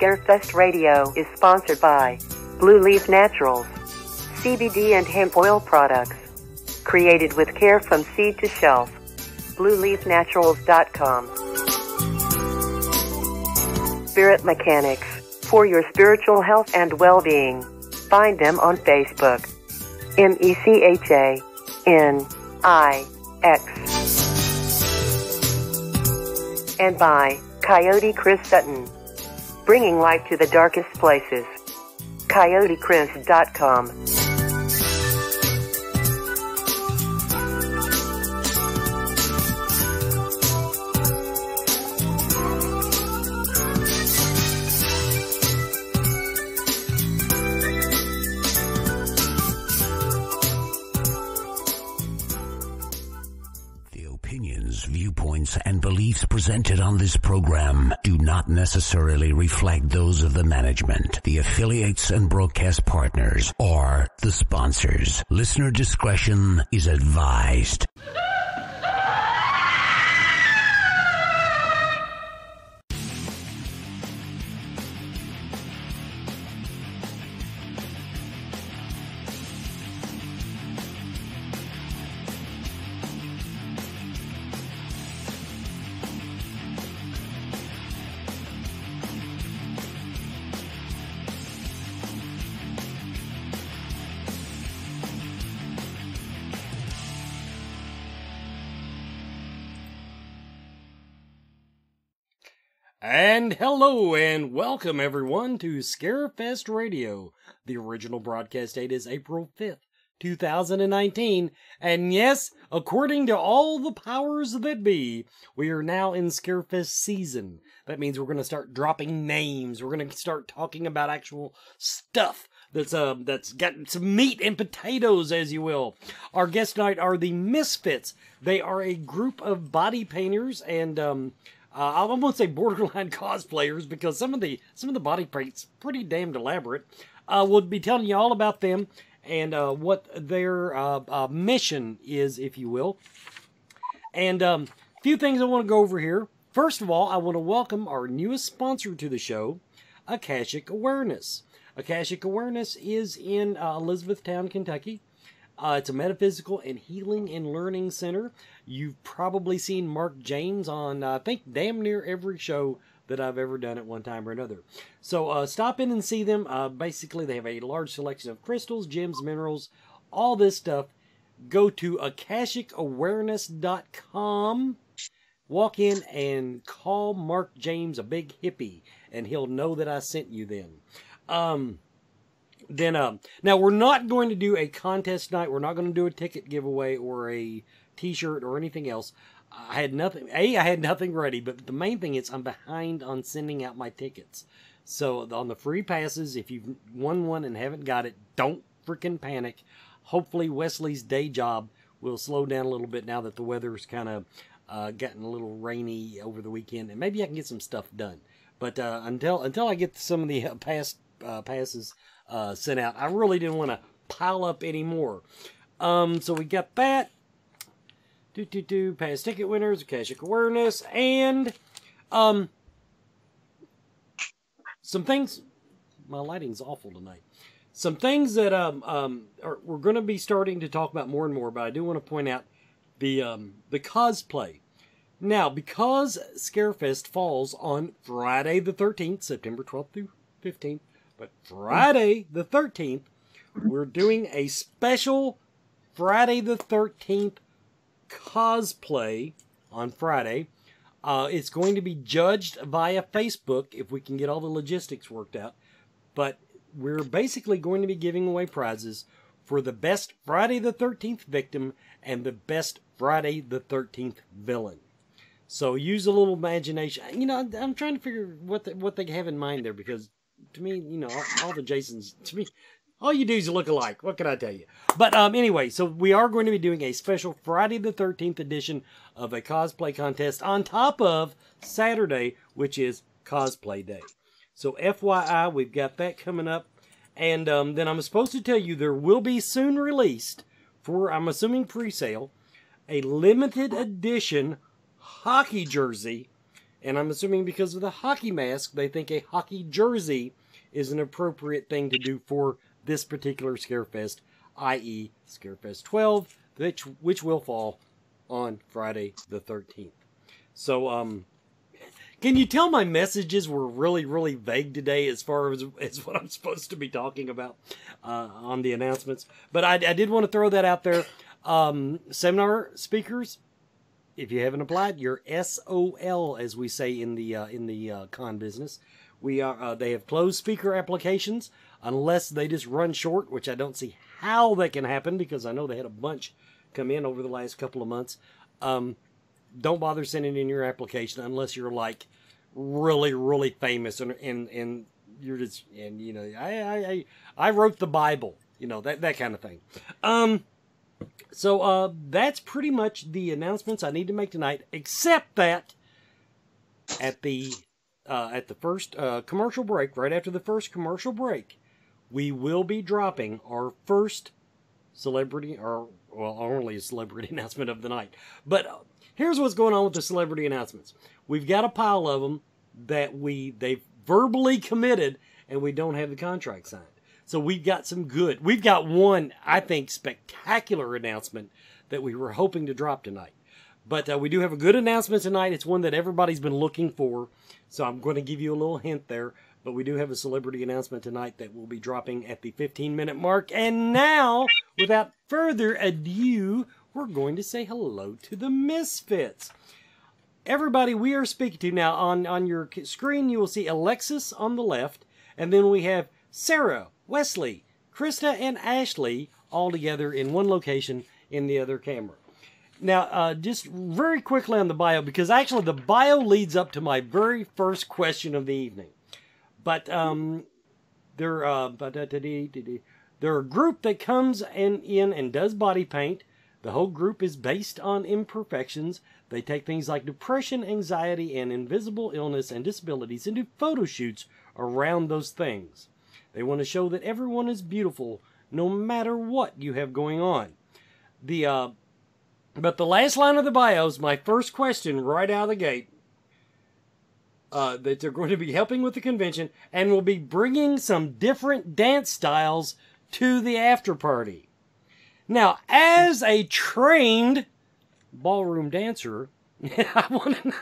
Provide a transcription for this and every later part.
Scarefest Radio is sponsored by Blue Leaf Naturals, CBD and hemp oil products. Created with care from seed to shelf. BlueLeafNaturals.com. Spirit Mechanics, for your spiritual health and well-being. Find them on Facebook. MECHANIX. And by Coyote Chris Sutton, bringing light to the darkest places. CoyoteChris.com. Viewpoints and beliefs presented on this program do not necessarily reflect those of the management, the affiliates and broadcast partners, or the sponsors. Listener discretion is advised. And hello and welcome everyone to Scarefest Radio. The original broadcast date is April 5th, 2019. And yes, according to all the powers that be, we are now in Scarefest season. That means we're going to start dropping names. We're going to start talking about actual stuff that's got some meat and potatoes, as you will. Our guest tonight are the Misfits. They are a group of body painters and I won't say borderline cosplayers because some of the body paint's pretty damned elaborate. We'll be telling you all about them and what their mission is, if you will. And a few things I want to go over here. First of all, I want to welcome our newest sponsor to the show, Akashic Awareness. Akashic Awareness is in Elizabethtown, Kentucky. It's a metaphysical and healing and learning center. You've probably seen Mark James on, I think, damn near every show that I've ever done at one time or another. So stop in and see them. Basically, they have a large selection of crystals, gems, minerals, all this stuff. Go to AkashicAwareness.com. Walk in and call Mark James a big hippie, and he'll know that I sent you then. Now we're not going to do a contest tonight. We're not going to do a ticket giveaway or a t-shirt or anything else. I had nothing ready, but the main thing is I'm behind on sending out my tickets. So on the free passes, if you've won one and haven't got it, don't freaking panic. Hopefully Wesley's day job will slow down a little bit now that the weather's kind of gotten a little rainy over the weekend, and maybe I can get some stuff done. But until I get some of the passes sent out, I really didn't want to pile up anymore. So we got that. Past ticket winners, Akashic Awareness, and some things. My lighting's awful tonight. Some things that we're going to be starting to talk about more and more, but I do want to point out the cosplay. Now, because Scarefest falls on Friday the 13th, September 12th through 15th, but Friday the 13th, we're doing a special Friday the 13th cosplay on Friday. It's going to be judged via Facebook if we can get all the logistics worked out. But we're basically going to be giving away prizes for the best Friday the 13th victim and the best Friday the 13th villain. So use a little imagination. You know, I'm trying to figure what they have in mind there, because to me, you know, all the Jasons, to me, all you do is look alike. What can I tell you? But anyway, so we are going to be doing a special Friday the 13th edition of a cosplay contest on top of Saturday, which is cosplay day. So FYI, we've got that coming up. And then I'm supposed to tell you there will be soon released, for I'm assuming pre-sale, a limited edition hockey jersey And I'm assuming because of the hockey mask, they think a hockey jersey is an appropriate thing to do for this particular Scarefest, i.e. Scarefest 12, which will fall on Friday the 13th. So, can you tell my messages were really, really vague today as far as what I'm supposed to be talking about on the announcements? But I did want to throw that out there. Seminar speakers, if you haven't applied, you're SOL, as we say in the con business. They have closed speaker applications unless they just run short, which I don't see how that can happen because I know they had a bunch come in over the last couple of months. Don't bother sending in your application unless you're like really, really famous and you're just, and you know, I wrote the Bible, you know, that kind of thing. So that's pretty much the announcements I need to make tonight, except that at the first commercial break, right after the first commercial break, we will be dropping our first celebrity, or well, only a celebrity announcement of the night. But here's what's going on with the celebrity announcements. We've got a pile of them that they've verbally committed, and we don't have the contract signed. So we've got some good. We've got one, I think, spectacular announcement that we were hoping to drop tonight. But we do have a good announcement tonight. It's one that everybody's been looking for. So I'm going to give you a little hint there. But we do have a celebrity announcement tonight that will be dropping at the 15-minute mark. And now, without further ado, we're going to say hello to the Misfits. Everybody we are speaking to now, on your screen, you will see Alexis on the left. And then we have Sarah, Wesley, Krista, and Ashley all together in one location in the other camera. Now, just very quickly on the bio, because actually the bio leads up to my very first question of the evening. But they're a group that comes in and does body paint. The whole group is based on imperfections. They take things like depression, anxiety, and invisible illness and disabilities and do photo shoots around those things. They want to show that everyone is beautiful, no matter what you have going on. But the last line of the bio is my first question right out of the gate. That they're going to be helping with the convention and will be bringing some different dance styles to the after party. Now, as a trained ballroom dancer, I want to know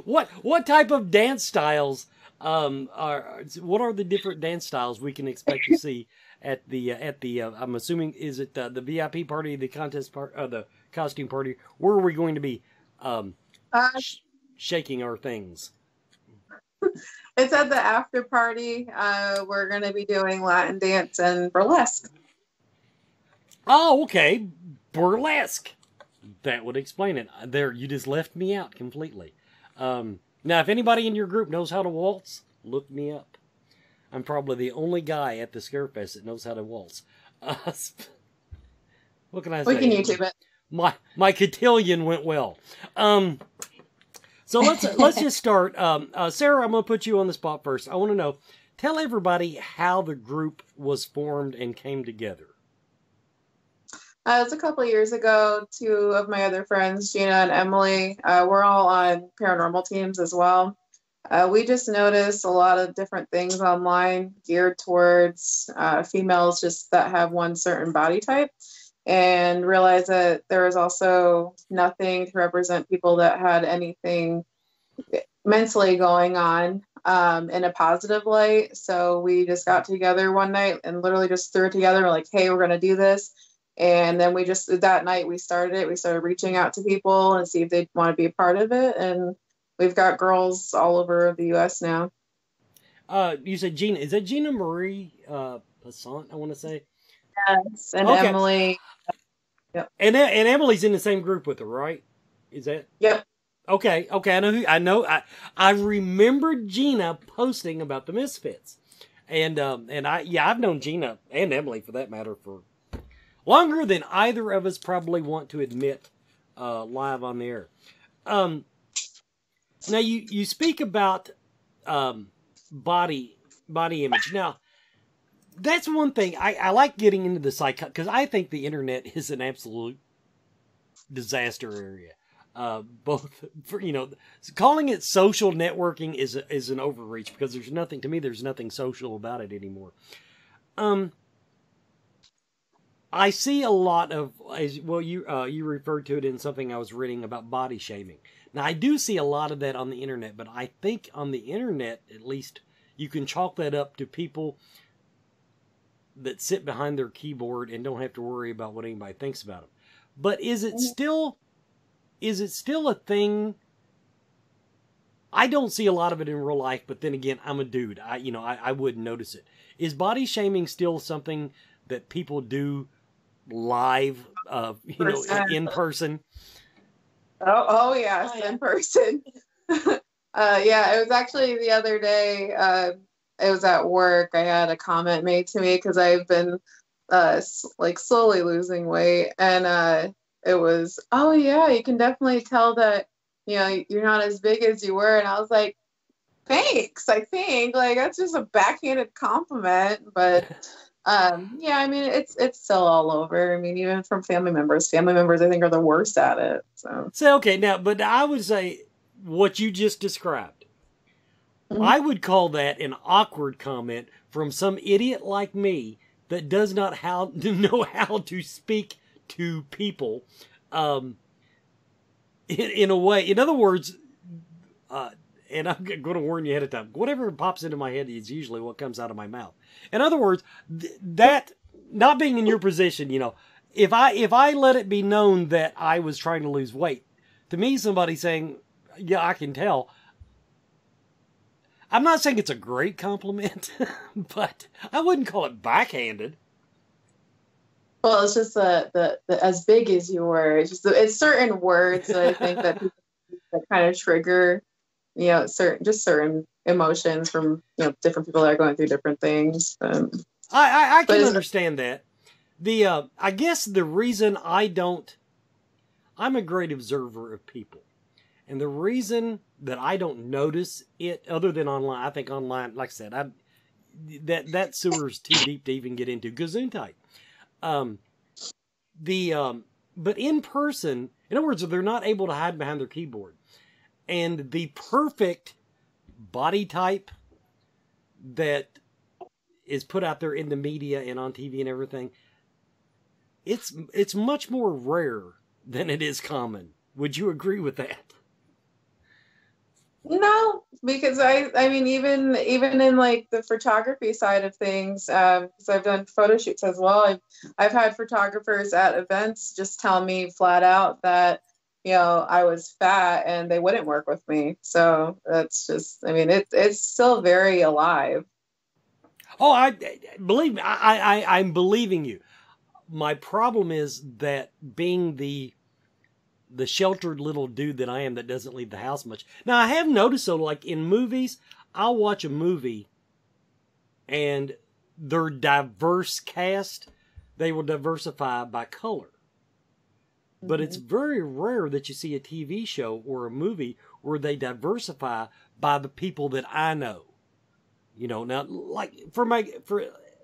what type of dance styles what are the different dance styles we can expect to see at the I'm assuming, is it the VIP party, the contest part, the costume party? Where are we going to be shaking our things? It's at the after party. We're going to be doing Latin dance and burlesque. Oh, okay. Burlesque. That would explain it. There, you just left me out completely. Now, if anybody in your group knows how to waltz, look me up. I'm probably the only guy at the Scarefest that knows how to waltz. What can I say? We can YouTube it. My cotillion went well. So let's just start. Sarah, I'm going to put you on the spot first. I want to know, tell everybody how the group was formed and came together. It was a couple of years ago. Two of my other friends, Gina and Emily, we're all on paranormal teams as well. We just noticed a lot of different things online geared towards females just that have one certain body type, and realized that there was also nothing to represent people that had anything mentally going on in a positive light. So we just got together one night and literally just threw it together. We're like, hey, we're going to do this. And then that night we started it. We started reaching out to people and see if they'd want to be a part of it. And we've got girls all over the U.S. now. You said Gina. Is that Gina Marie Passant, I want to say? Yes. And okay. Emily. Yep. And Emily's in the same group with her, right? Is that? Yep. Okay. I remember Gina posting about the Misfits. And I've known Gina and Emily, for that matter, for longer than either of us probably want to admit live on the air. Now, you speak about body image. Now, that's one thing. I like getting into the because I think the internet is an absolute disaster area. both for, calling it social networking is an overreach, because there's nothing social about it anymore. I see a lot of, as well, you referred to it in something I was reading about body shaming. Now, I do see a lot of that on the internet, but I think on the internet, at least, you can chalk that up to people that sit behind their keyboard and don't have to worry about what anybody thinks about them. But is it still a thing? I don't see a lot of it in real life, but then again, I'm a dude. I wouldn't notice it. Is body shaming still something that people do live, in person? Oh yes, in person. Yeah, it was actually the other day. It was at work. I had a comment made to me because I've been slowly losing weight, and it was, oh yeah, you can definitely tell that you're not as big as you were, and I was like, thanks. I think that's just a backhanded compliment, but yeah, I mean it's still all over. I mean, even from family members I think are the worst at it. So okay, now, but I would say what you just described, I would call that an awkward comment from some idiot like me that does not know how to speak to people in a way. In other words, and I'm going to warn you ahead of time, whatever pops into my head is usually what comes out of my mouth. In other words, that, not being in your position, if I let it be known that I was trying to lose weight, to me, somebody saying, yeah, I can tell, I'm not saying it's a great compliment, but I wouldn't call it backhanded. Well, it's just the as big as you were. It's certain words that I think that people that kind of trigger, certain emotions from different people that are going through different things. I can understand that. I guess the reason I'm a great observer of people. And the reason that I don't notice it, other than online, I think online, like I said, that sewer's too deep to even get into. Gesundheit. But in person, in other words, they're not able to hide behind their keyboard. And the perfect body type that is put out there in the media and on TV and everything, it's much more rare than it is common. Would you agree with that? No, because I mean, even in the photography side of things, because I've done photo shoots as well. I've had photographers at events just tell me flat out that I was fat and they wouldn't work with me. So that's just, I mean, it's still very alive. Oh, I believe me, I'm believing you. My problem is that being the sheltered little dude that I am that doesn't leave the house much. Now, I have noticed, so like in movies, I'll watch a movie and their diverse cast, they will diversify by color. But it's very rare that you see a TV show or a movie where they diversify by the people that I know. Now, like for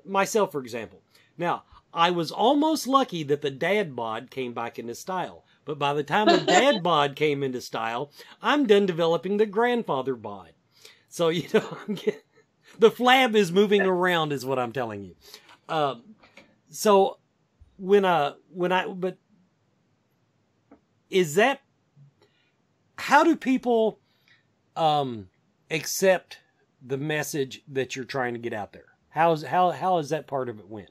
myself, for example. Now, I was almost lucky that the dad bod came back into style. But by the time the dad bod came into style, I'm done developing the grandfather bod. So, the flab is moving around is what I'm telling you. So but is that, how do people accept the message that you're trying to get out there? How is that part of it went?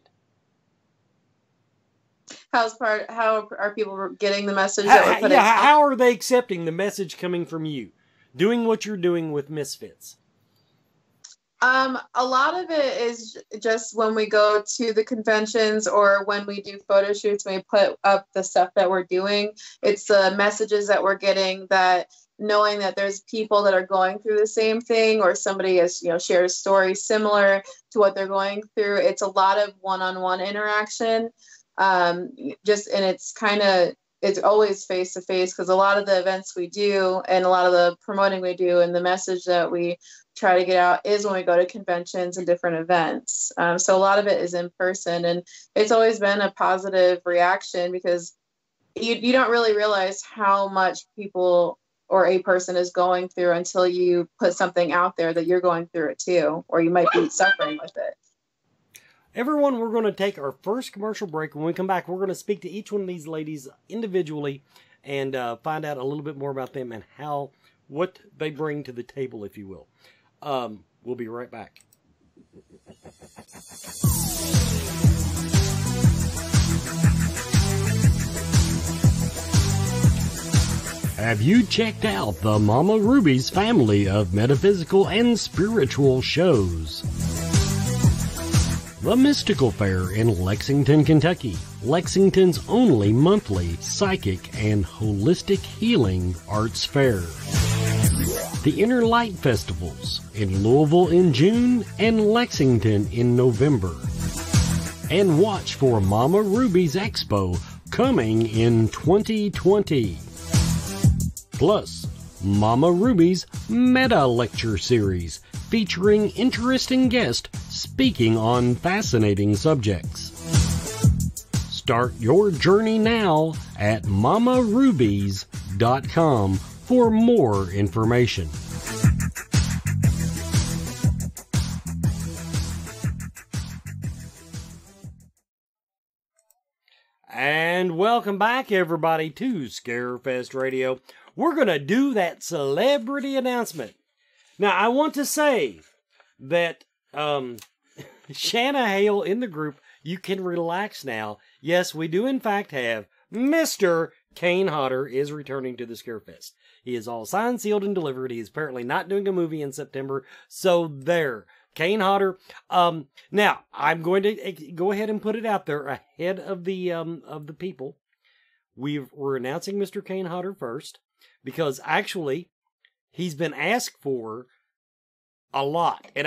How are people getting the message that we're putting out? How are they accepting the message coming from you? Doing what you're doing with Misfits? A lot of it is just when we go to the conventions or when we do photo shoots, when we put up the stuff that we're doing, it's the messages that we're getting, that knowing that there's people that are going through the same thing, or somebody has, shared a story similar to what they're going through. It's a lot of one-on-one interaction. And it's always face to face, because a lot of the events we do and a lot of the promoting we do and the message that we try to get out is when we go to conventions and different events. So a lot of it is in person, and it's always been a positive reaction, because you don't really realize how much people or a person is going through until you put something out there that you're going through it too, or you might be suffering with it. Everyone, we're going to take our first commercial break. When we come back, we're going to speak to each one of these ladies individually and find out a little bit more about them and what they bring to the table, if you will. We'll be right back. Have you checked out the Mama Ruby's family of metaphysical and spiritual shows? The Mystical Fair in Lexington, Kentucky, Lexington's only monthly psychic and holistic healing arts fair. The Inner Light Festivals in Louisville in June and Lexington in November. And watch for Mama Ruby's Expo coming in 2020. Plus, Mama Ruby's Meta Lecture Series featuring interesting guests speaking on fascinating subjects. Start your journey now at mamarubies.com for more information. And welcome back, everybody, to Scarefest Radio. We're going to do that celebrity announcement. Now, I want to say that Shanna Hale in the group, you can relax now. Yes, we do in fact have Mr. Kane Hodder is returning to the Scarefest. He is all signed, sealed, and delivered. He is apparently not doing a movie in September. So there, Kane Hodder. Now, I'm going to go ahead and put it out there ahead of the people. We're announcing Mr. Kane Hodder first because actually he's been asked for a lot. And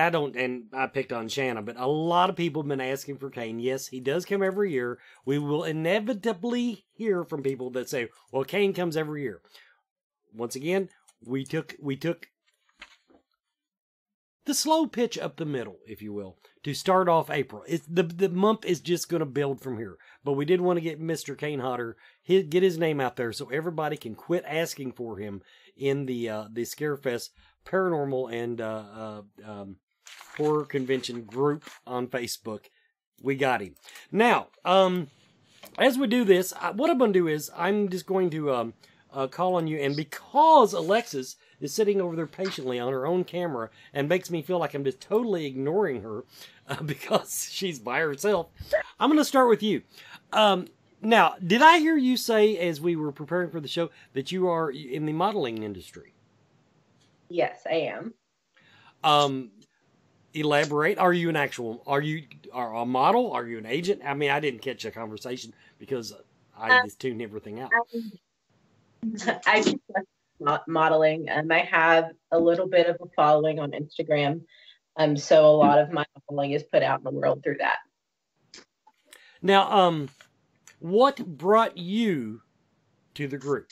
I picked on Shanna, but a lot of people have been asking for Kane. Yes, he does come every year. We will inevitably hear from people that say, well, Kane comes every year. Once again, we took the slow pitch up the middle, if you will, to start off April. The month is just going to build from here. But we did want to get Mr. Kane Hodder, get his name out there so everybody can quit asking for him in the Scarefest paranormal and horror convention group on Facebook. We got him. Now, as we do this, what I'm going to do is I'm just going to call on you, and because Alexis is sitting over there patiently on her own camera and makes me feel like I'm just totally ignoring her because she's by herself, I'm going to start with you. Now, did I hear you say as we were preparing for the show that you are in the modeling industry? Yes, I am. Elaborate. Are you a model? Are you an agent? I mean, I didn't catch a conversation because I just tuned everything out. I do modeling. I have a little bit of a following on Instagram. So a lot of my modeling is put out in the world through that. Now, what brought you to the group,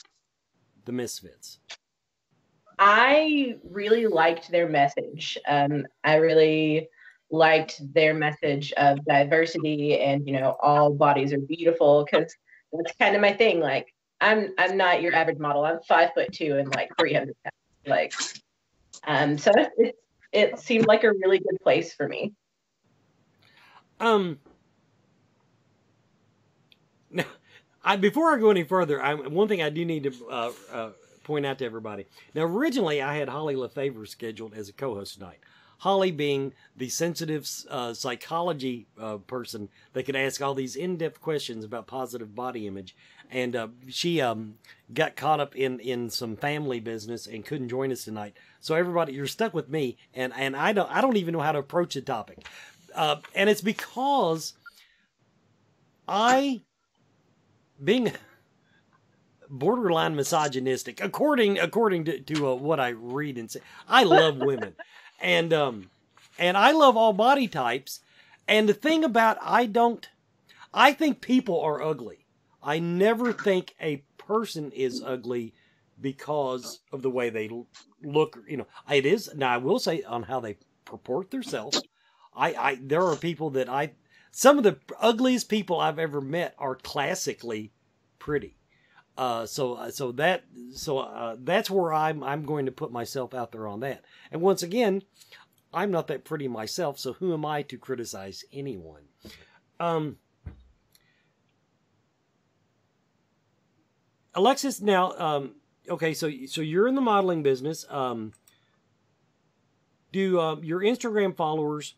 the Misfits? I really liked their message. I really liked their message of diversity and, all bodies are beautiful, because that's kind of my thing. Like, I'm not your average model. I'm 5'2" and like 300 pounds. So it seemed like a really good place for me. Now, before I go any further, one thing I do need to point out to everybody. Now, originally I had Holly LaFavor scheduled as a co-host tonight. Holly being the sensitive psychology person that could ask all these in-depth questions about positive body image. And she got caught up in some family business and couldn't join us tonight. So everybody, you're stuck with me, and I don't even know how to approach the topic. And it's because being borderline misogynistic, according to what I read and say, I love women. And I love all body types. And the thing about I think people are ugly. I never think a person is ugly because of the way they look. It is. Now, I will say on how they purport themselves. There are people that some of the ugliest people I've ever met are classically pretty. So that's where I'm going to put myself out there on that. And once again, I'm not that pretty myself, so who am I to criticize anyone? Alexis, now, okay, so you're in the modeling business. Do your Instagram followers,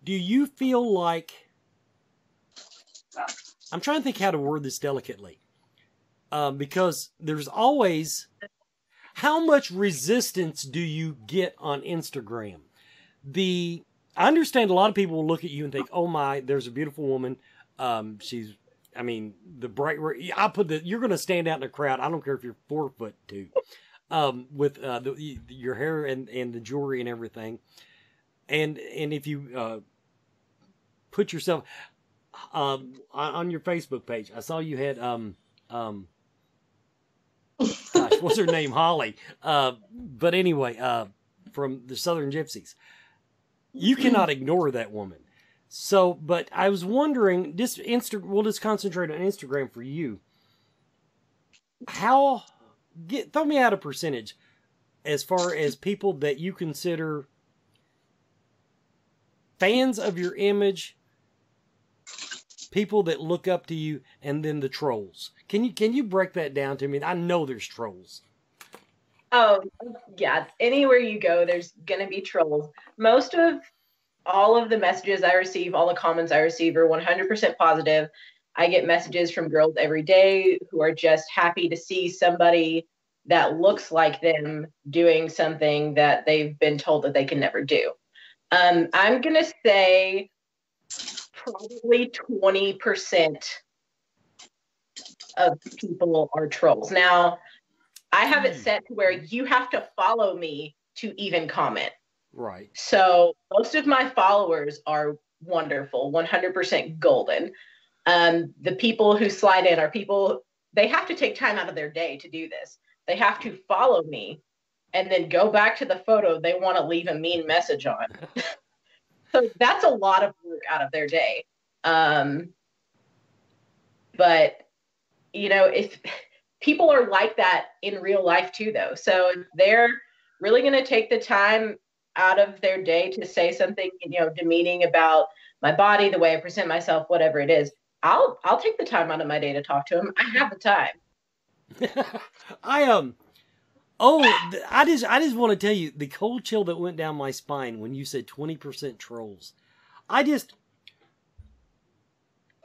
do you feel like, I'm trying to think how to word this delicately, because there's always, how much resistance do you get on Instagram? I understand a lot of people will look at you and think, oh my, there's a beautiful woman. She's, I mean, the bright, you're going to stand out in a crowd. I don't care if you're 4'2", with your hair and the jewelry and everything. And if you put yourself on your Facebook page, I saw you had gosh, what's her name? Holly. But anyway, from the Southern Gypsies. You cannot ignore that woman. So, but I was wondering, we'll just concentrate on Instagram for you. Throw me out a percentage as far as people that you consider fans of your image, people that look up to you, and then the trolls. Can you break that down to me? I know there's trolls. Oh, yeah. Anywhere you go, there's going to be trolls. Most of all of the messages I receive, all the comments I receive are 100% positive. I get messages from girls every day who are just happy to see somebody that looks like them doing something that they've been told that they can never do. I'm going to say probably 20% of people are trolls. Now, I have it set to where you have to follow me to even comment. Right. So most of my followers are wonderful, 100% golden. The people who slide in are people, they have to take time out of their day to do this. They have to follow me and then go back to the photo they want to leave a mean message on. So that's a lot of work out of their day. But, you know, if people are like that in real life too, though. So if they're really going to take the time out of their day to say something, you know, demeaning about my body, the way I present myself, whatever it is, I'll take the time out of my day to talk to them. I have the time. I just want to tell you the cold chill that went down my spine when you said 20% trolls. I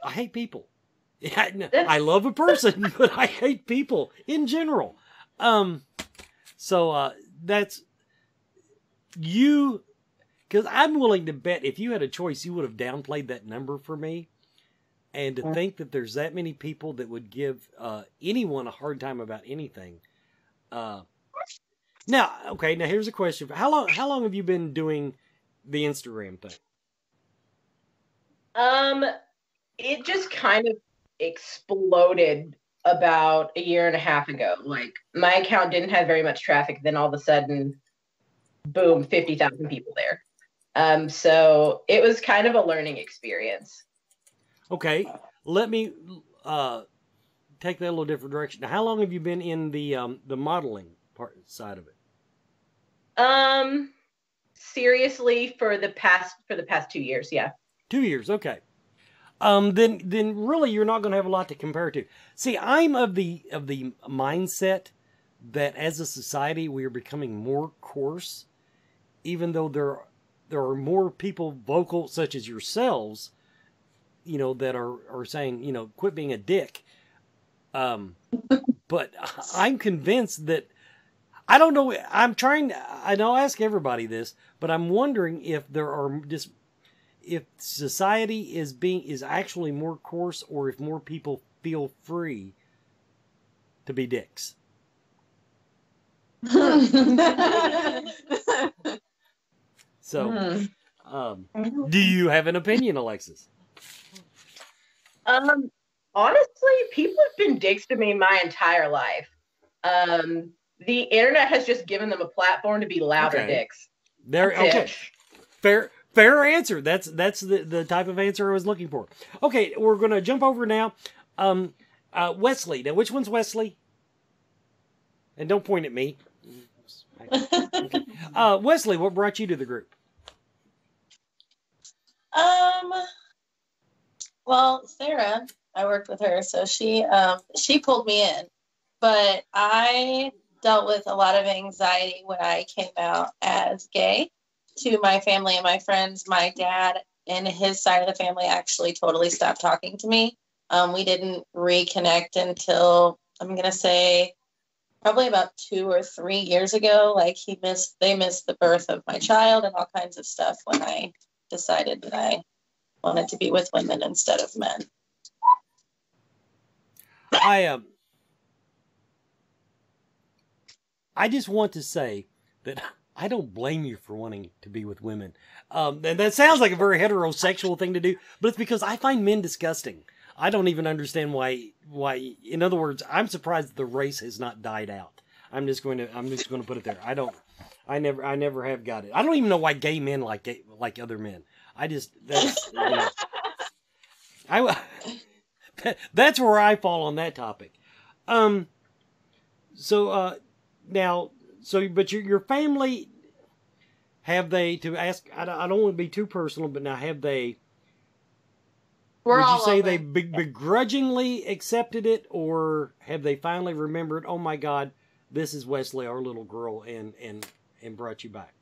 hate people. I love a person, but I hate people in general. So that's you, because I'm willing to bet if you had a choice, you would have downplayed that number for me. And to think that there's that many people that would give anyone a hard time about anything. Now here's a question. How long have you been doing the Instagram thing? It just kind of exploded about a year and a half ago. Like, my account didn't have very much traffic. Then all of a sudden, boom, 50,000 people there. So it was kind of a learning experience. Okay, let me take that a little different direction. Now, how long have you been in the modeling side of it? Seriously, for the past 2 years, yeah. 2 years, okay. Then really you're not going to have a lot to compare to. See, I'm of the mindset that as a society we are becoming more coarse, even though there are more people vocal, such as yourselves, you know, that are saying, you know, quit being a dick. But I'm convinced that, I don't know, I know I ask everybody this, but I'm wondering if if society is actually more coarse, or if more people feel free to be dicks. So, do you have an opinion, Alexis? Honestly, people have been dicks to me my entire life. The internet has just given them a platform to be louder dicks. Fair answer. That's the type of answer I was looking for. Okay, we're going to jump over now. Wesley. Now, which one's Wesley? And don't point at me. Okay. Wesley, what brought you to the group? Well, Sarah, I worked with her, so she pulled me in. But I dealt with a lot of anxiety when I came out as gay to my family and my friends. My dad and his side of the family actually totally stopped talking to me. We didn't reconnect until, I'm going to say, probably about 2 or 3 years ago. Like they missed the birth of my child and all kinds of stuff when I decided that I wanted to be with women instead of men. I just want to say that I don't blame you for wanting to be with women. And that sounds like a very heterosexual thing to do, but it's because I find men disgusting. I don't even understand why, in other words, I'm surprised that the race has not died out. I'm just going to put it there. I never have got it. I don't even know why gay men like other men. That's where I fall on that topic. But your family, have they, to ask, I don't want to be too personal, but now have they, would you say they begrudgingly accepted it, or have they finally remembered, oh my God, this is Wesley, our little girl, and brought you back?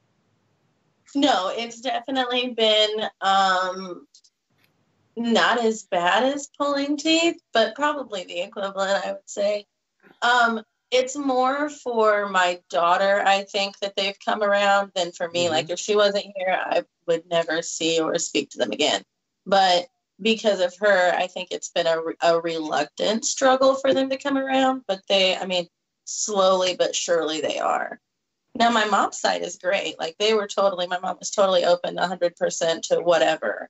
No, it's definitely been not as bad as pulling teeth, but probably the equivalent, I would say. It's more for my daughter, I think, that they've come around than for me. Mm-hmm. Like, if she wasn't here, I would never see or speak to them again. But because of her, I think it's been a reluctant struggle for them to come around. But slowly but surely they are. Now, my mom's side is great. Like, my mom was totally open 100% to whatever.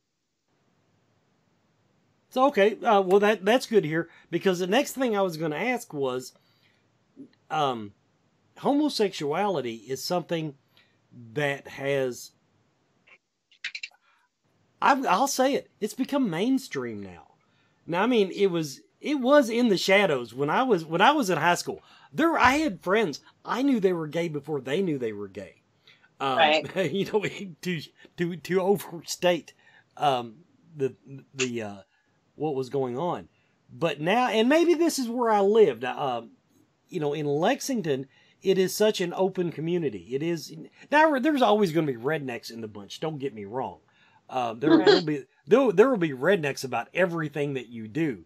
So, okay. Well, that's good here, because the next thing I was going to ask was, homosexuality is something that has, I'll say it, it's become mainstream now. Now, I mean, it was in the shadows when I was in high school. I had friends, I knew they were gay before they knew they were gay. Right. To overstate, what was going on. But now, and maybe this is where I lived, in Lexington, it is such an open community. It is, now there's always going to be rednecks in the bunch. Don't get me wrong. There will be rednecks about everything that you do.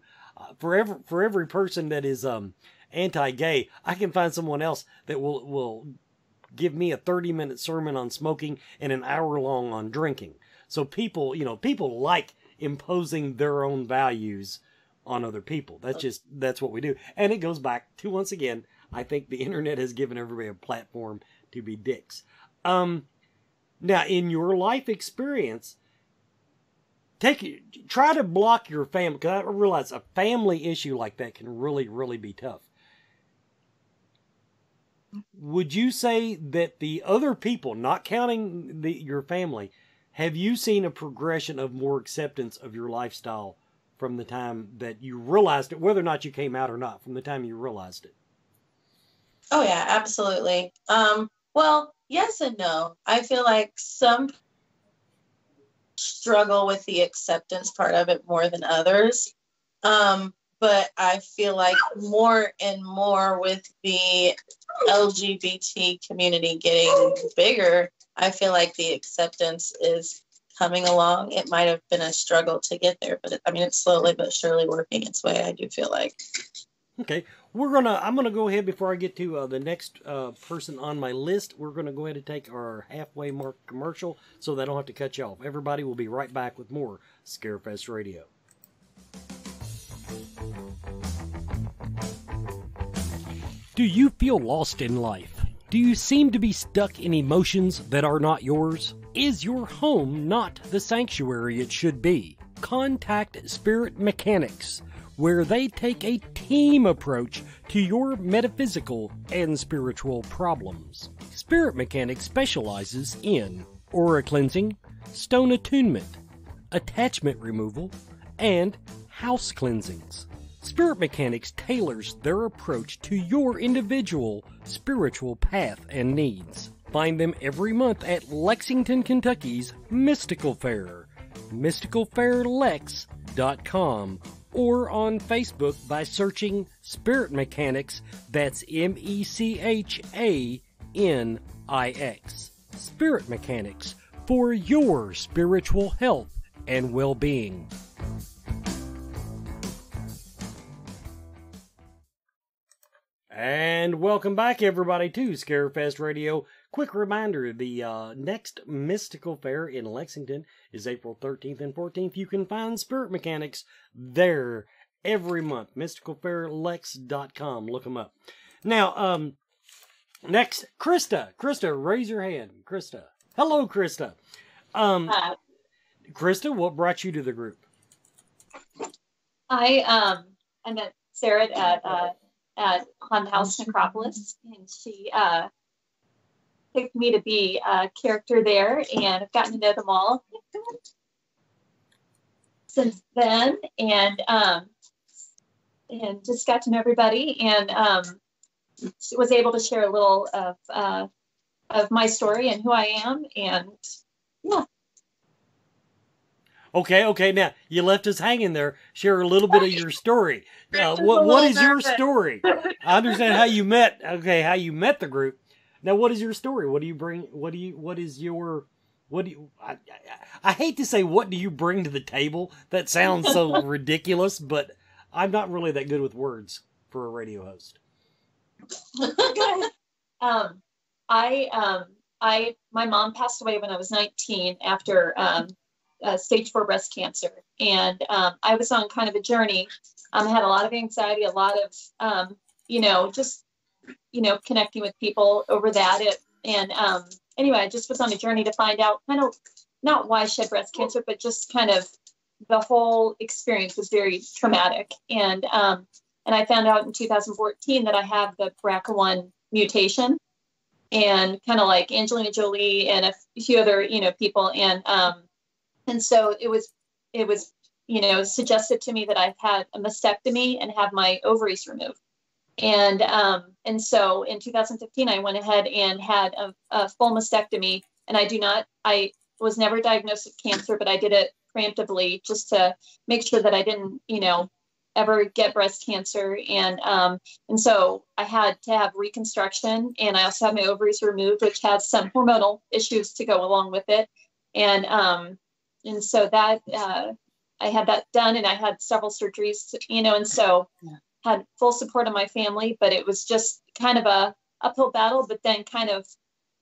For every person that is anti-gay, I can find someone else that will give me a 30-minute sermon on smoking and an hour long on drinking. So people like imposing their own values on other people. That's what we do. And it goes back to, once again, I think the internet has given everybody a platform to be dicks. Now, in your life experience, try to block your family, because I realize a family issue like that can really, really be tough. Would you say that the other people, not counting your family, have you seen a progression of more acceptance of your lifestyle from the time that you realized it, whether or not you came out or not, from the time you realized it? Oh, yeah, absolutely. Well, yes and no. I feel like some struggle with the acceptance part of it more than others. But I feel like more and more with the LGBT community getting bigger, I feel like the acceptance is coming along. It might have been a struggle to get there, but it's slowly but surely working its way, I do feel like. Okay. I'm going to go ahead before I get to the next person on my list. We're going to go ahead and take our halfway mark commercial so that I don't have to cut you off. Everybody will be right back with more Scarefest Radio. Do you feel lost in life? Do you seem to be stuck in emotions that are not yours? Is your home not the sanctuary it should be? Contact Spirit Mechanics, where they take a team approach to your metaphysical and spiritual problems. Spirit Mechanics specializes in aura cleansing, stone attunement, attachment removal, and house cleansings. Spirit Mechanics tailors their approach to your individual spiritual path and needs. Find them every month at Lexington, Kentucky's Mystical Fair, mysticalfairlex.com, or on Facebook by searching Spirit Mechanics, that's MECHANIX. Spirit Mechanics, for your spiritual health and well-being. And welcome back, everybody, to Scarefest Radio. Quick reminder, the next Mystical Fair in Lexington is April 13th and 14th. You can find Spirit Mechanics there every month. mysticalfairlex.com. Look them up. Now, next, Krista. Krista, raise your hand. Krista. Hello, Krista. Krista, what brought you to the group? I met Sarah at Haunted House Necropolis, and she picked me to be a character there, and I've gotten to know them all since then, and just got to know everybody, and was able to share a little of my story and who I am, and yeah. Okay. Now, you left us hanging there. Share a little bit of your story. What is your story? I understand how you met. Okay, how you met the group. Now, what is your story? What do you bring? I hate to say, what do you bring to the table? That sounds so ridiculous, but I'm not really that good with words for a radio host. My mom passed away when I was 19 after stage 4 breast cancer. And I was on kind of a journey. I had a lot of anxiety, a lot of, connecting with people over that. Anyway, I just was on a journey to find out kind of not why she had breast cancer, but just kind of the whole experience was very traumatic. And I found out in 2014 that I have the BRCA1 mutation, and kind of like Angelina Jolie and a few other, people. And so it was, suggested to me that I've had a mastectomy and have my ovaries removed. And so in 2015, I went ahead and had a full mastectomy, and I was never diagnosed with cancer, but I did it preemptively just to make sure that I didn't, ever get breast cancer. And so I had to have reconstruction, and I also had my ovaries removed, which had some hormonal issues to go along with it. And so that, I had that done, and I had several surgeries, and so had full support of my family, but it was just kind of a uphill battle, but then kind of,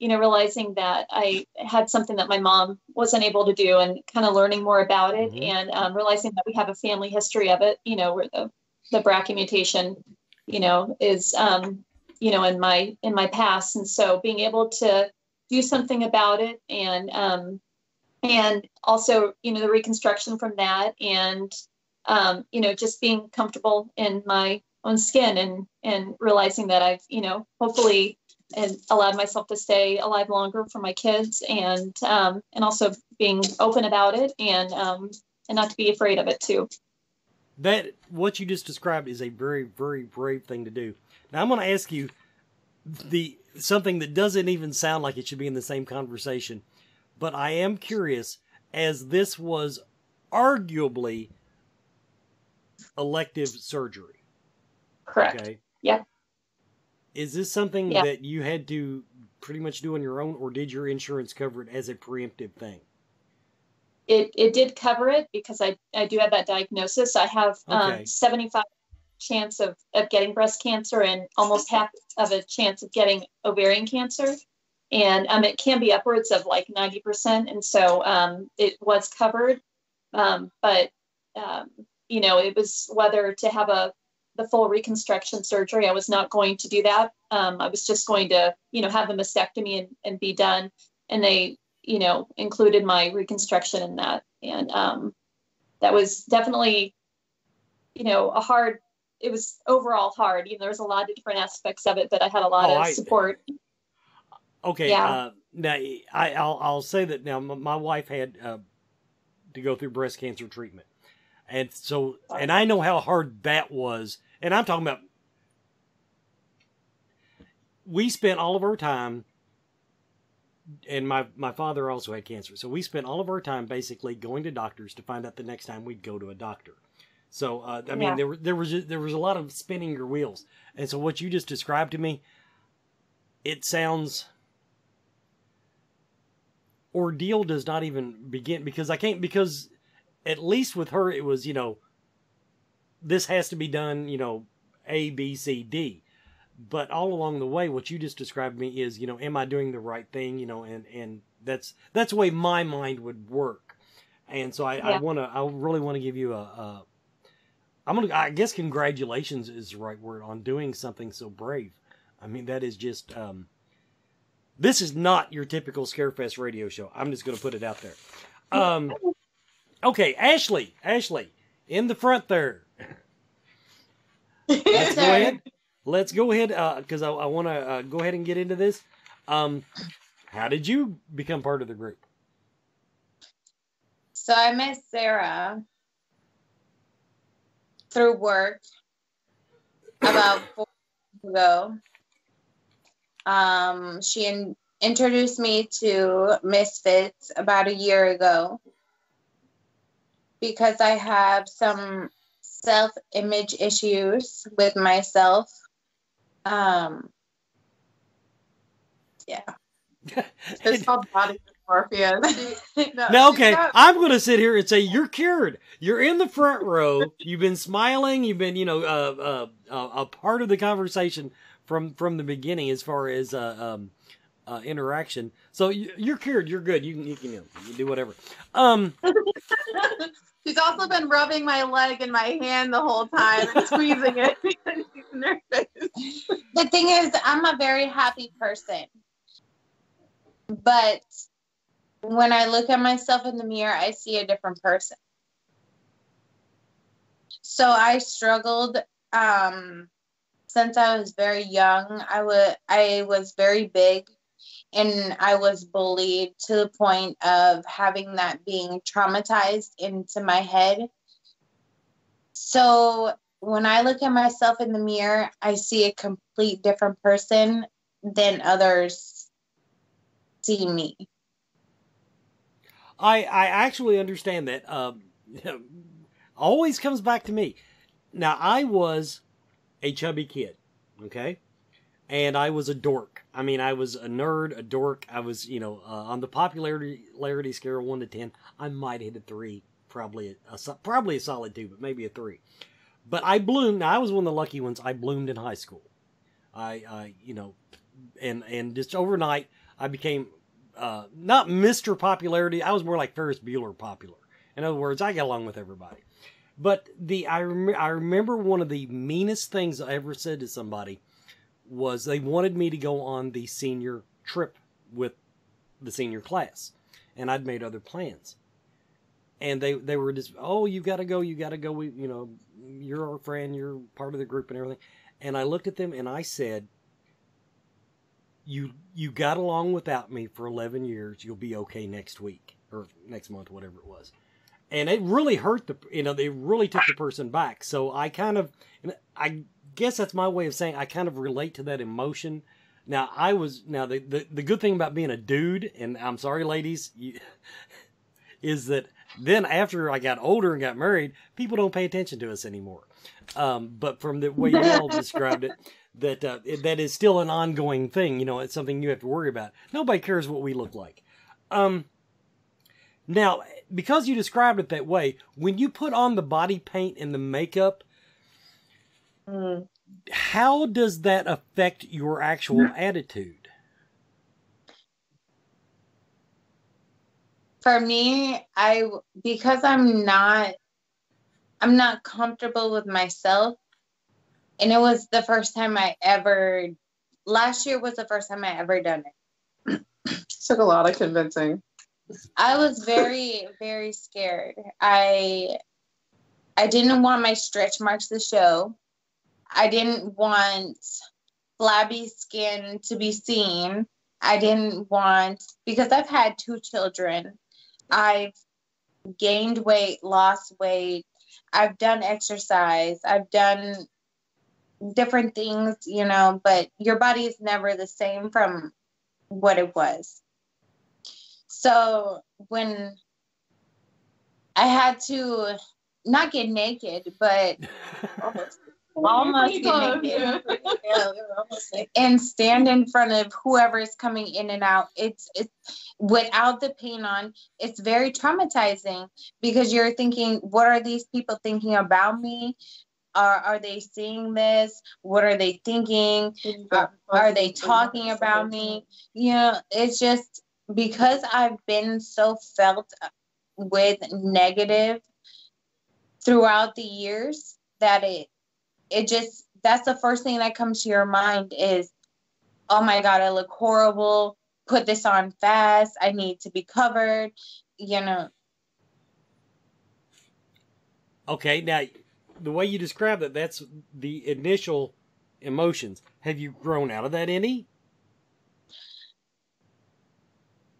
realizing that I had something that my mom wasn't able to do, and kind of learning more about it, and realizing that we have a family history of it, where the BRCA mutation, is, in my past. And so being able to do something about it, and also, the reconstruction from that, and, just being comfortable in my own skin, and realizing that I've, hopefully, and allowed myself to stay alive longer for my kids, and also being open about it, and not to be afraid of it too. That, what you just described, is a very, very brave thing to do. Now I'm going to ask you something that doesn't even sound like it should be in the same conversation, but I am curious, as this was arguably elective surgery. Correct. Okay. Yeah. Is this something that you had to pretty much do on your own, or did your insurance cover it as a preemptive thing? It did cover it, because I do have that diagnosis. I have 75% chance of getting breast cancer, and almost half of a chance of getting ovarian cancer. And it can be upwards of like 90%. And so it was covered. But it was whether to have the full reconstruction surgery. I was not going to do that. I was just going to, have the mastectomy and be done. And they, included my reconstruction in that. And that was definitely, it was overall hard. There was a lot of different aspects of it, but I had a lot of support. Okay. Yeah. Now I'll say that now my wife had to go through breast cancer treatment. And so, and I know how hard that was. And I'm talking about, we spent all of our time, and my father also had cancer. So we spent all of our time basically going to doctors to find out the next time we'd go to a doctor. So, I mean, there was a lot of spinning your wheels. And so what you just described to me, it sounds, ordeal does not even begin, because because at least with her, it was, this has to be done, A, B, C, D. But all along the way, what you just described to me is, am I doing the right thing? And that's the way my mind would work. And so I really want to give you I guess congratulations is the right word on doing something so brave. I mean, that is just, this is not your typical Scarefest radio show. I'm just going to put it out there. Okay, Ashley, in the front there. Let's go ahead, because I want to go ahead and get into this. How did you become part of the group? So I met Sarah through work about 4 years ago. She introduced me to Misfits about a year ago because I have some self-image issues with myself. It's called body dysmorphia. No, okay. I'm going to sit here and say you're cured. You're in the front row. You've been smiling. You've been, a part of the conversation from the beginning as far as interaction. So you're cured. You're good. You can do whatever. She's also been rubbing my leg and my hand the whole time and squeezing it because she's nervous. The thing is, I'm a very happy person. But when I look at myself in the mirror, I see a different person. So I struggled since I was very young. I was very big, and I was bullied to the point of having that being traumatized into my head. So when I look at myself in the mirror, I see a complete different person than others see me. I actually understand that. Always comes back to me. Now, I was a chubby kid, okay? And I was a dork. I mean, I was a nerd, a dork. I was, on the popularity scale of 1 to 10, I might hit a 3, probably a solid 2, but maybe a 3. But I bloomed. Now, I was one of the lucky ones. I bloomed in high school. I and just overnight, I became not Mr. Popularity. I was more like Ferris Bueller popular. In other words, I got along with everybody. But I remember one of the meanest things I ever said to somebody was they wanted me to go on the senior trip with the senior class. And I'd made other plans. And they were just, oh, you got to go. We, you're our friend. You're part of the group and everything. And I looked at them and I said, you got along without me for 11 years. You'll be okay next week or next month, whatever it was. And it really hurt they really took the person back. So I guess that's my way of saying I kind of relate to that emotion. Now the good thing about being a dude, and I'm sorry, ladies, is that then after I got older and got married, people don't pay attention to us anymore. But from the way you all described it, that is still an ongoing thing. It's something you have to worry about. Nobody cares what we look like. Now, because you described it that way, when you put on the body paint and the makeup, how does that affect your actual attitude? For me, because I'm not comfortable with myself, and it was the first time last year was the first time I ever done it. Took a lot of convincing. I was very, very scared. I didn't want my stretch marks to show. I didn't want flabby skin to be seen. I didn't want, because I've had 2 children. I've gained weight, lost weight. I've done exercise, I've done different things, you know, but your body is never the same from what it was. So when I had to not get naked, but almost get naked, and stand in front of whoever is coming in and out, it's without the paint on, it's very traumatizing, because you're thinking, what are these people thinking about me? Are they seeing this? What are they thinking? Are they talking about me? You know, it's just because I've been so felt with negative throughout the years that it just, that's the first thing that comes to your mind is, oh my God, I look horrible. Put this on fast. I need to be covered, you know. Okay, now, the way you described it, that's the initial emotions. Have you grown out of that any?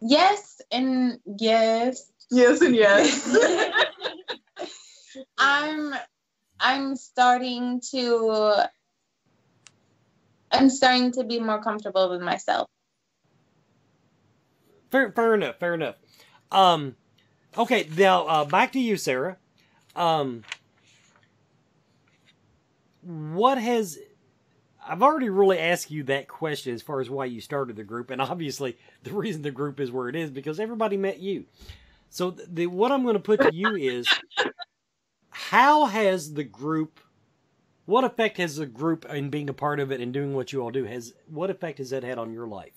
Yes and yes. Yes and yes. I'm starting to be more comfortable with myself. Fair enough. Okay, now back to you, Sarah. What has... I've already really asked you that question as far as why you started the group, and obviously the reason the group is where it is because everybody met you. So what I'm going to put to you is, how has the group... What effect has the group in being a part of it and doing what you all do? What effect has that had on your life?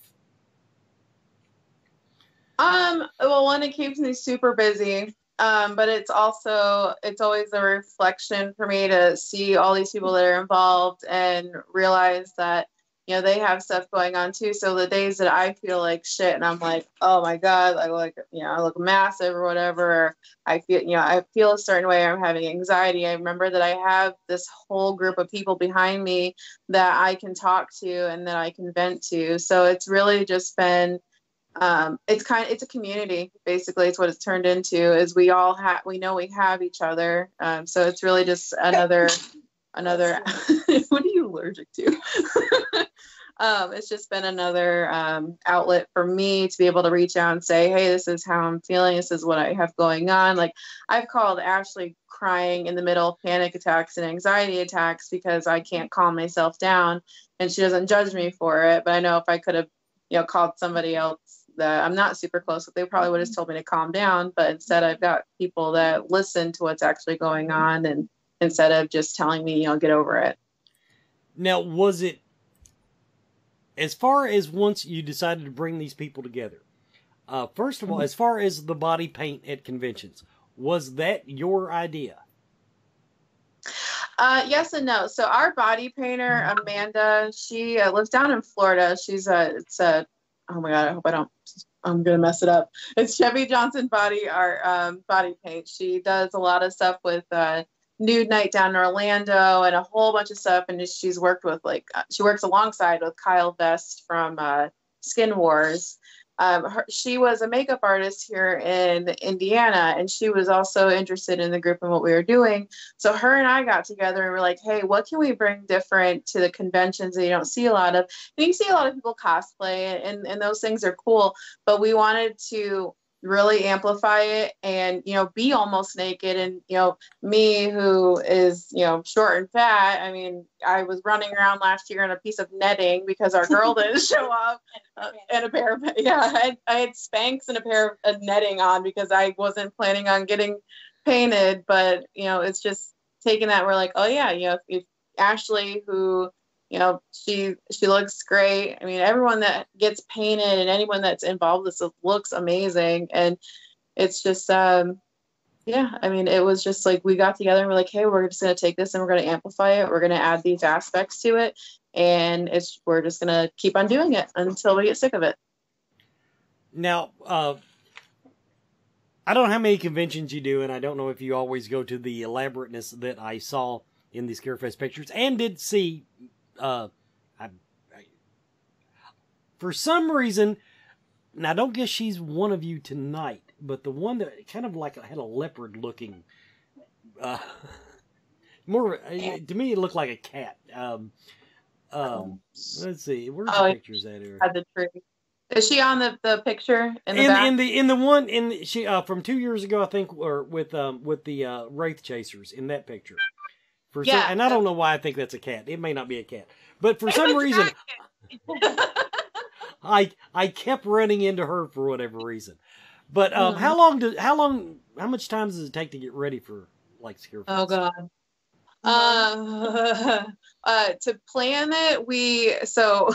Well, one, it keeps me super busy. But it's always a reflection for me to see all these people that are involved and realize that, you know, they have stuff going on too. So the days that I feel like shit and I'm like, oh my God, I look massive or whatever, or I feel a certain way, I'm having anxiety. I remember that I have this whole group of people behind me that I can talk to and that I can vent to. So it's really just been, it's a community, basically. It's what it's turned into, is we know we have each other. So it's really just another what are you allergic to? It's just been another outlet for me to be able to reach out and say, hey, this is how I'm feeling, this is what I have going on. Like, I've called Ashley crying in the middle of panic attacks and anxiety attacks because I can't calm myself down, and she doesn't judge me for it. But I know if I could have, called somebody else that I'm not super close with, they probably would have told me to calm down. But instead, I've got people that listen to what's actually going on, and instead of just telling me, get over it. Now, was it, as far as once you decided to bring these people together, first of all, as far as the body paint at conventions, was that your idea? Yes and no. So our body painter, Amanda, she lives down in Florida. Oh my God, I hope I'm going to mess it up. It's Chevy Johnson Body Art, body paint. She does a lot of stuff with Nude Night down in Orlando and a whole bunch of stuff. And she's worked with, she works alongside with Kyle Vest from Skin Wars. She was a makeup artist here in Indiana, and she was also interested in the group and what we were doing. So her and I got together and we're like, hey, what can we bring different to the conventions that you don't see a lot of? And you see a lot of people cosplay, and those things are cool, but we wanted to really amplify it and, be almost naked. And, me, who is, short and fat, I mean, I was running around last year in a piece of netting because our girl didn't show up, and a pair of, I had Spanx and a pair of netting on because I wasn't planning on getting painted. But, it's just taking that, we're like, oh yeah, if Ashley, who, she looks great. I mean, everyone that gets painted and anyone that's involved with this looks amazing. And it's just, I mean, it was just like, we got together and we're like, hey, we're just going to take this and we're going to amplify it. We're going to add these aspects to it. And we're just going to keep on doing it until we get sick of it. Now, I don't know how many conventions you do, and I don't know if you always go to the elaborateness that I saw in the Scarefest pictures and did see. For some reason, now don't guess she's one of you tonight, but the one that kind of had a leopard looking More to me, it looked like a cat. Let's see, where's the pictures at here? Had the tree. Is she on the picture in the back? In the one she from 2 years ago, I think, or with the Wraith Chasers in that picture. And I don't know why I think that's a cat. It may not be a cat, but for some reason, I kept running into her for whatever reason. But how much time does it take to get ready for like Scarefest? Oh God. To plan it, so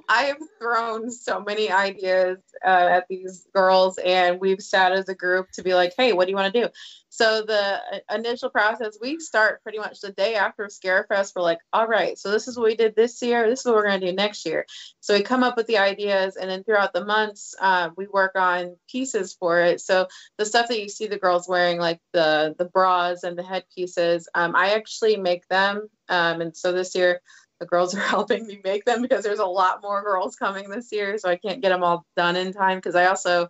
I have thrown so many ideas at these girls, and we've sat as a group to be like, hey, what do you want to do? So the initial process, we start pretty much the day after Scarefest. We're like, all right, so this is what we did this year. This is what we're going to do next year. So we come up with the ideas, and then throughout the months, we work on pieces for it. So the stuff that you see the girls wearing, like the bras and the headpieces, I actually make them. And so this year, the girls are helping me make them because there's a lot more girls coming this year. So I can't get them all done in time because I also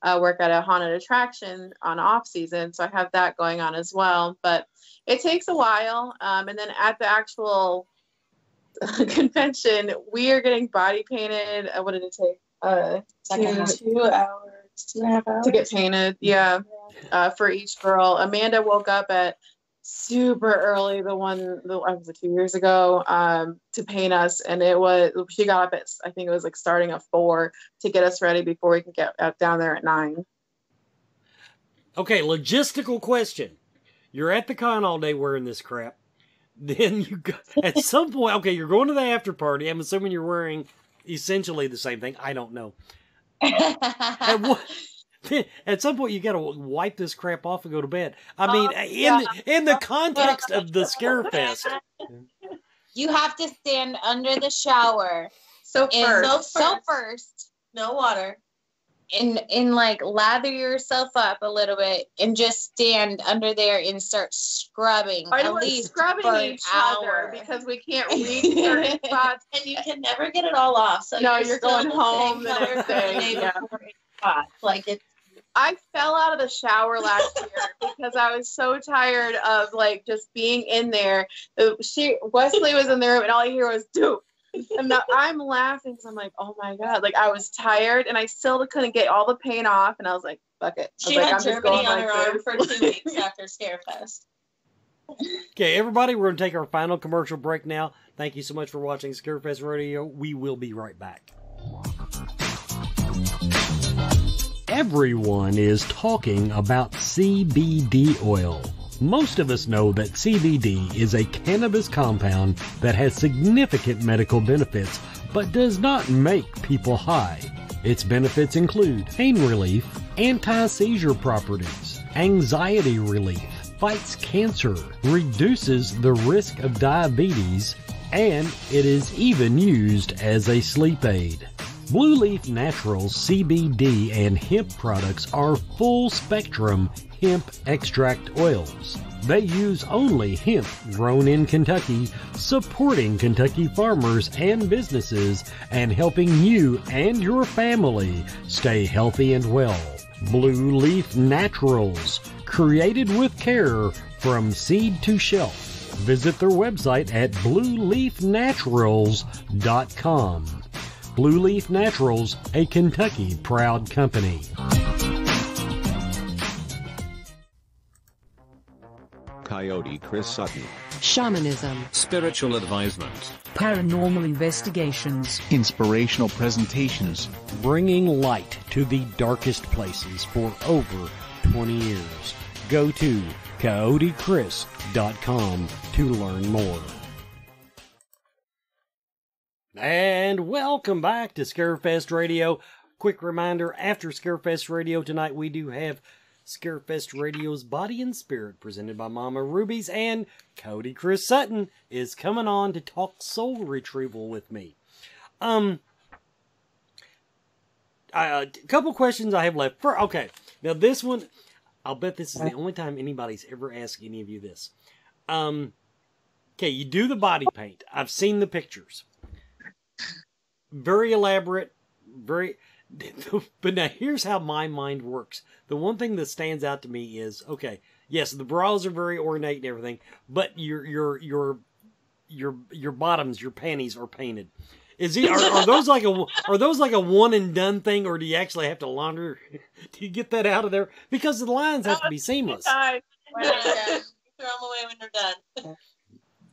work at a haunted attraction on off season. So I have that going on as well. But it takes a while. And then at the actual convention, we are getting body painted. What did it take? Like 2 hours, 2.5 hours. To get painted, yeah. For each girl. Amanda woke up at super early I was 2 years ago to paint us, and she got up at, I think it was like starting at 4 to get us ready before we can get down there at 9. Okay, logistical question. You're at the con all day wearing this crap. Then you go, at some point, okay, you're going to the after party. I'm assuming you're wearing essentially the same thing. I don't know. At some point, you got to wipe this crap off and go to bed. I mean, in the context of the Scarefest, you have to stand under the shower. So first, no water. And like lather yourself up a little bit and just stand under there and start scrubbing. At least scrubbing each other because we can't reach certain spots, and you can never get it all off. So no, you're going home the next day. Yeah. Like it's. I fell out of the shower last year because I was so tired of like just being in there. Wesley was in there and all I hear was "dude," and I'm laughing because I'm like, oh my God, like I was tired and I still couldn't get all the paint off, and I was like, fuck it. She had Germany on her arm for 2 weeks after Scarefest. Okay, everybody, we're going to take our final commercial break now. Thank you so much for watching Scarefest Radio. We will be right back. Everyone is talking about CBD oil. Most of us know that CBD is a cannabis compound that has significant medical benefits, but does not make people high. Its benefits include pain relief, anti-seizure properties, anxiety relief, fights cancer, reduces the risk of diabetes, and it is even used as a sleep aid. Blue Leaf Naturals CBD and hemp products are full-spectrum hemp extract oils. They use only hemp grown in Kentucky, supporting Kentucky farmers and businesses and helping you and your family stay healthy and well. Blue Leaf Naturals, created with care from seed to shelf. Visit their website at blueleafnaturals.com. Blue Leaf Naturals, a Kentucky proud company. Coyote Chris Sutton. Shamanism. Spiritual advisement. Paranormal investigations. Inspirational presentations. Bringing light to the darkest places for over 20 years. Go to coyotechris.com to learn more. And welcome back to Scarefest Radio. Quick reminder, after Scarefest Radio tonight, we do have Scarefest Radio's Body and Spirit, presented by Mama Rubies, and Cody Chris Sutton is coming on to talk soul retrieval with me. A couple questions I have left. Okay, now this one, I'll bet this is the only time anybody's ever asked any of you this. Okay, you do the body paint. I've seen the pictures. Very elaborate, very... But now here's how my mind works. The one thing that stands out to me is, okay, yes, the bras are very ornate and everything, but your bottoms, your panties are painted. Are those like a one and done thing, or do you actually have to launder? Do you get that out of there? Because the lines have to be seamless. When you're done. Throw them away when you're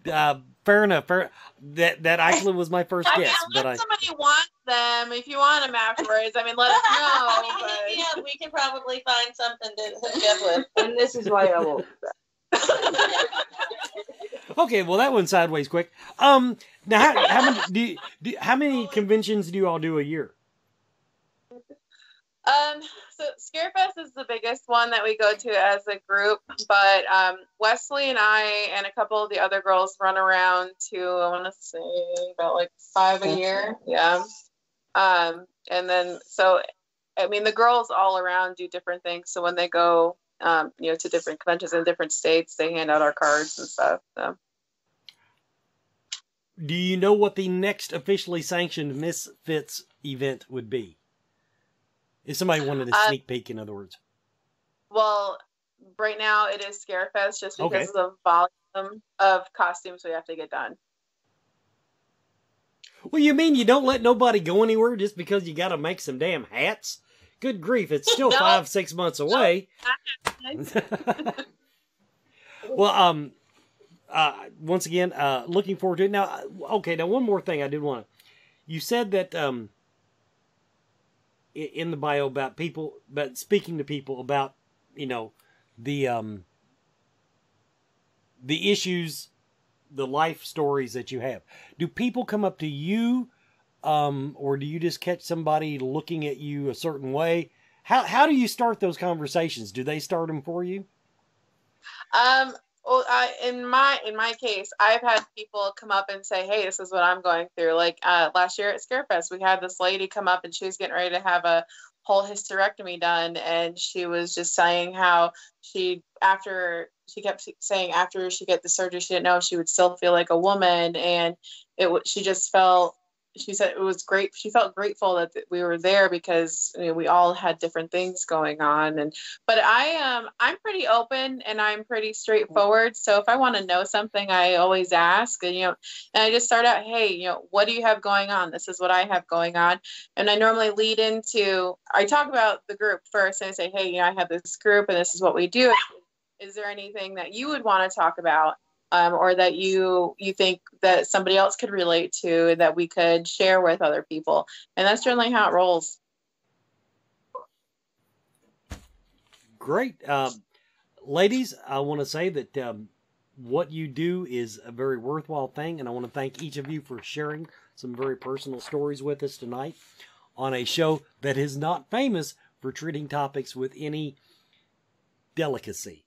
done. Fair enough. That actually was my first guess. Unless somebody wants them, if you want them afterwards, I mean, let us know. Yeah, we can probably find something to hook you up with. And this is why I won't. Okay, well that went sideways quick. Now how many conventions do you all do a year? So Scarefest is the biggest one that we go to as a group, but Wesley and I and a couple of the other girls run around to, I want to say, about like 5 a year. Yeah. And then, so, I mean, the girls all around do different things. So when they go, to different conventions in different states, they hand out our cards and stuff. So. Do you know what the next officially sanctioned Misfits event would be? If somebody wanted a sneak peek, in other words. Well, right now it is Scarefest just because of the volume of costumes we have to get done. Well, you mean you don't let nobody go anywhere just because you got to make some damn hats? Good grief, it's still 5-6 months away. Well, once again, looking forward to it. Now, now one more thing I did want to. You said that in the bio about speaking to people about, the issues, the life stories that you have. Do people come up to you, or do you just catch somebody looking at you a certain way? How do you start those conversations? Do they start them for you? Well, in my case, I've had people come up and say, "Hey, this is what I'm going through." Like last year at Scarefest, we had this lady come up and she was getting ready to have a whole hysterectomy done, and she was just saying how she kept saying after she got the surgery, she didn't know if she would still feel like a woman, and she just felt. She said it was great. She felt grateful that we were there because we all had different things going on. But I'm pretty open and I'm pretty straightforward. So if I want to know something, I always ask. And I just start out, hey, what do you have going on? This is what I have going on. And I normally lead into. I talk about the group first, and I say, hey, I have this group, and this is what we do. Is there anything that you would want to talk about? Or that you think that somebody else could relate to that we could share with other people. And that's generally how it rolls. Great. Ladies, I want to say that what you do is a very worthwhile thing, and I want to thank each of you for sharing some very personal stories with us tonight on a show that is not famous for treating topics with any delicacy.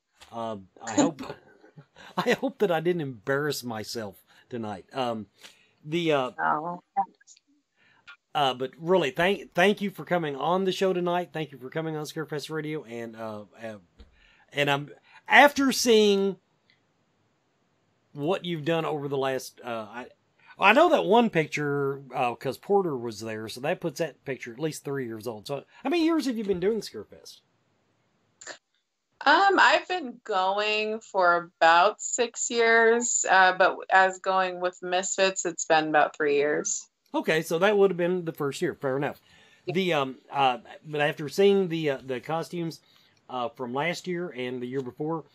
I hope that I didn't embarrass myself tonight. But really, thank you for coming on the show tonight. Thank you for coming on Scarefest Radio. And I'm after seeing what you've done over the last. I know that one picture because Porter was there, so that puts that picture at least 3 years old. So how many years have you been doing Scarefest? I've been going for about 6 years, but as going with Misfits, it's been about 3 years. Okay, so that would have been the first year. Fair enough. But after seeing the costumes from last year and the year before,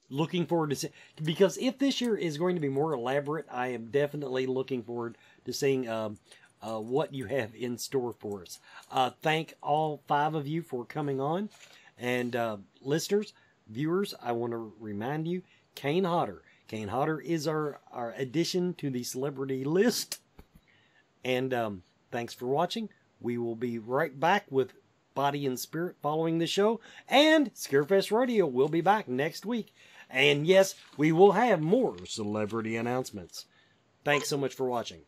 looking forward to because if this year is going to be more elaborate, I am definitely looking forward to seeing what you have in store for us. Thank all 5 of you for coming on. And listeners, viewers, I want to remind you, Kane Hodder. Kane Hodder is our addition to the celebrity list. And thanks for watching. We will be right back with Body and Spirit following the show. And Scarefest Radio will be back next week. And yes, we will have more celebrity announcements. Thanks so much for watching.